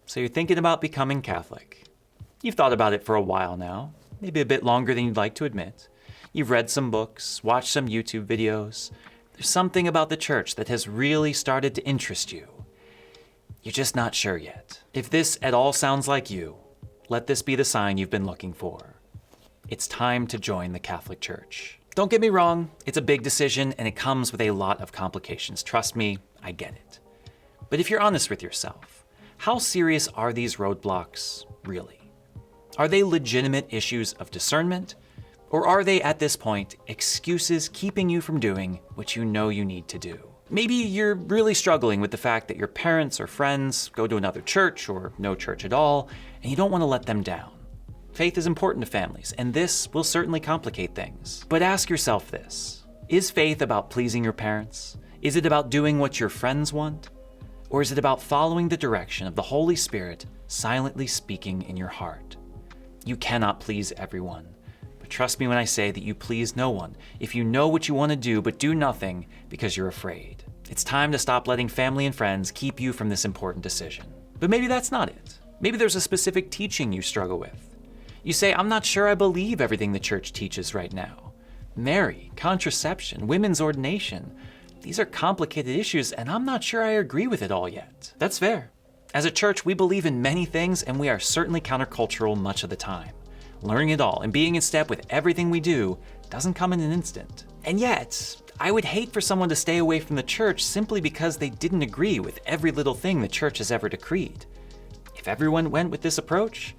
So you're thinking about becoming Catholic. You've thought about it for a while now, maybe a bit longer than you'd like to admit. You've read some books, watched some YouTube videos. There's something about the church that has really started to interest you. You're just not sure yet. If this at all sounds like you, let this be the sign you've been looking for. It's time to join the Catholic Church. Don't get me wrong, it's a big decision and it comes with a lot of complications. Trust me, I get it. But if you're honest with yourself, how serious are these roadblocks really? Are they legitimate issues of discernment? Or are they, at this point, excuses keeping you from doing what you know you need to do? Maybe you're really struggling with the fact that your parents or friends go to another church or no church at all, and you don't want to let them down. Faith is important to families, and this will certainly complicate things. But ask yourself this: is faith about pleasing your parents? Is it about doing what your friends want? Or is it about following the direction of the Holy Spirit silently speaking in your heart? You cannot please everyone. But trust me when I say that you please no one if you know what you want to do but do nothing because you're afraid. It's time to stop letting family and friends keep you from this important decision. But maybe that's not it. Maybe there's a specific teaching you struggle with. You say, I'm not sure I believe everything the church teaches right now. Mary, contraception, women's ordination. These are complicated issues, and I'm not sure I agree with it all yet. That's fair. As a church, we believe in many things, and we are certainly countercultural much of the time. Learning it all and being in step with everything we do doesn't come in an instant. And yet, I would hate for someone to stay away from the church simply because they didn't agree with every little thing the church has ever decreed. If everyone went with this approach,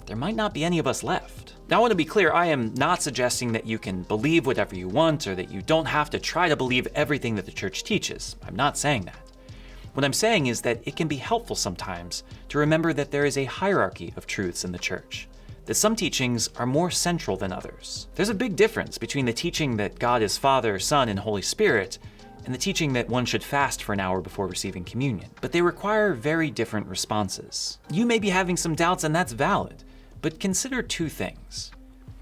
there might not be any of us left. Now, I want to be clear, I am not suggesting that you can believe whatever you want or that you don't have to try to believe everything that the church teaches. I'm not saying that. What I'm saying is that it can be helpful sometimes to remember that there is a hierarchy of truths in the church, that some teachings are more central than others. There's a big difference between the teaching that God is Father, Son, and Holy Spirit, and the teaching that one should fast for an hour before receiving communion. But they require very different responses. You may be having some doubts, and that's valid. But consider two things.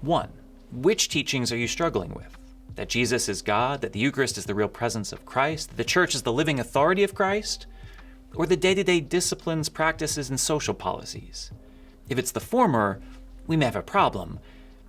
One, which teachings are you struggling with? That Jesus is God, that the Eucharist is the real presence of Christ, that the church is the living authority of Christ? Or the day-to-day disciplines, practices, and social policies? If it's the former, we may have a problem.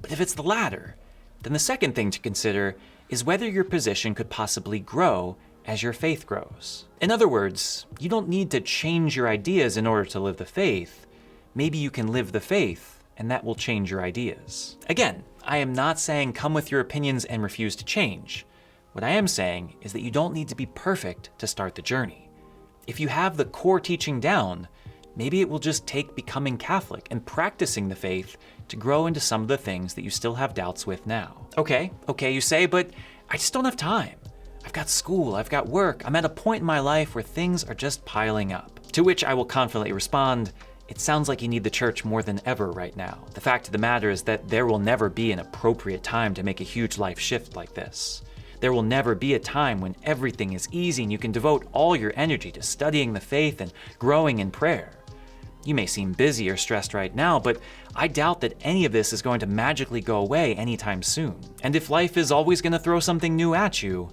But if it's the latter, then the second thing to consider is whether your position could possibly grow as your faith grows. In other words, you don't need to change your ideas in order to live the faith. Maybe you can live the faith, and that will change your ideas. Again, I am not saying come with your opinions and refuse to change. What I am saying is that you don't need to be perfect to start the journey. If you have the core teaching down, maybe it will just take becoming Catholic and practicing the faith to grow into some of the things that you still have doubts with now. Okay, you say, but I just don't have time. I've got school, I've got work, I'm at a point in my life where things are just piling up. To which I will confidently respond, it sounds like you need the church more than ever right now. The fact of the matter is that there will never be an appropriate time to make a huge life shift like this. There will never be a time when everything is easy and you can devote all your energy to studying the faith and growing in prayer. You may seem busy or stressed right now, but I doubt that any of this is going to magically go away anytime soon. And if life is always going to throw something new at you,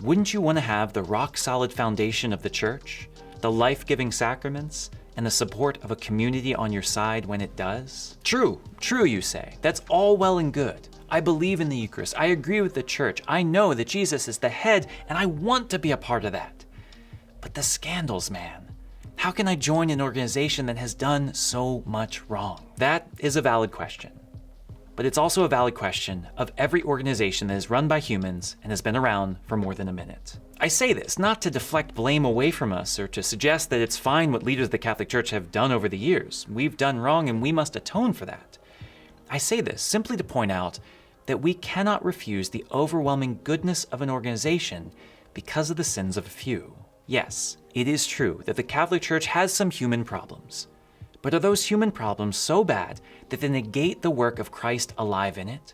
wouldn't you want to have the rock-solid foundation of the church, the life-giving sacraments, and the support of a community on your side when it does? True, you say. That's all well and good. I believe in the Eucharist. I agree with the church. I know that Jesus is the head, and I want to be a part of that. But the scandals, man. How can I join an organization that has done so much wrong? That is a valid question. But it's also a valid question of every organization that is run by humans and has been around for more than a minute. I say this not to deflect blame away from us or to suggest that it's fine what leaders of the Catholic Church have done over the years. We've done wrong and we must atone for that. I say this simply to point out that we cannot refuse the overwhelming goodness of an organization because of the sins of a few. Yes, it is true that the Catholic Church has some human problems. But are those human problems so bad that they negate the work of Christ alive in it?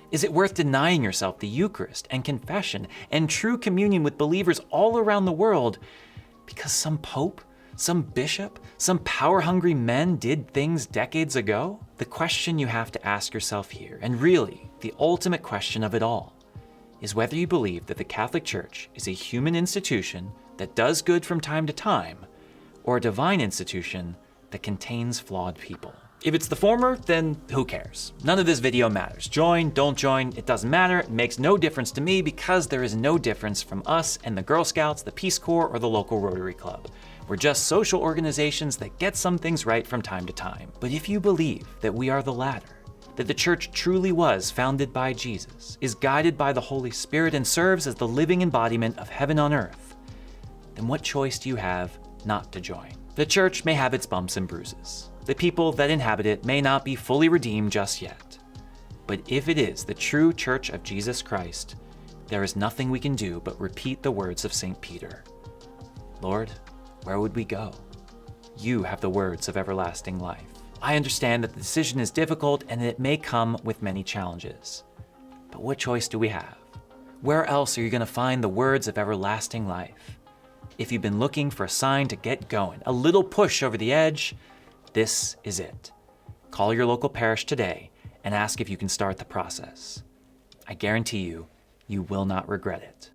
Is it worth denying yourself the Eucharist and confession and true communion with believers all around the world because some pope, some bishop, some power-hungry men did things decades ago? The question you have to ask yourself here, and really the ultimate question of it all, is whether you believe that the Catholic Church is a human institution that does good from time to time, or a divine institution that contains flawed people. If it's the former, then who cares? None of this video matters. Join, don't join, it doesn't matter. It makes no difference to me because there is no difference from us and the Girl Scouts, the Peace Corps, or the local Rotary Club. We're just social organizations that get some things right from time to time. But if you believe that we are the latter, that the church truly was founded by Jesus, is guided by the Holy Spirit, and serves as the living embodiment of heaven on earth, then what choice do you have not to join? The church may have its bumps and bruises. The people that inhabit it may not be fully redeemed just yet. But if it is the true church of Jesus Christ, there is nothing we can do but repeat the words of St. Peter. Lord, where would we go? You have the words of everlasting life. I understand that the decision is difficult and it may come with many challenges. But what choice do we have? Where else are you going to find the words of everlasting life? If you've been looking for a sign to get going, a little push over the edge, this is it. Call your local parish today and ask if you can start the process. I guarantee you, you will not regret it.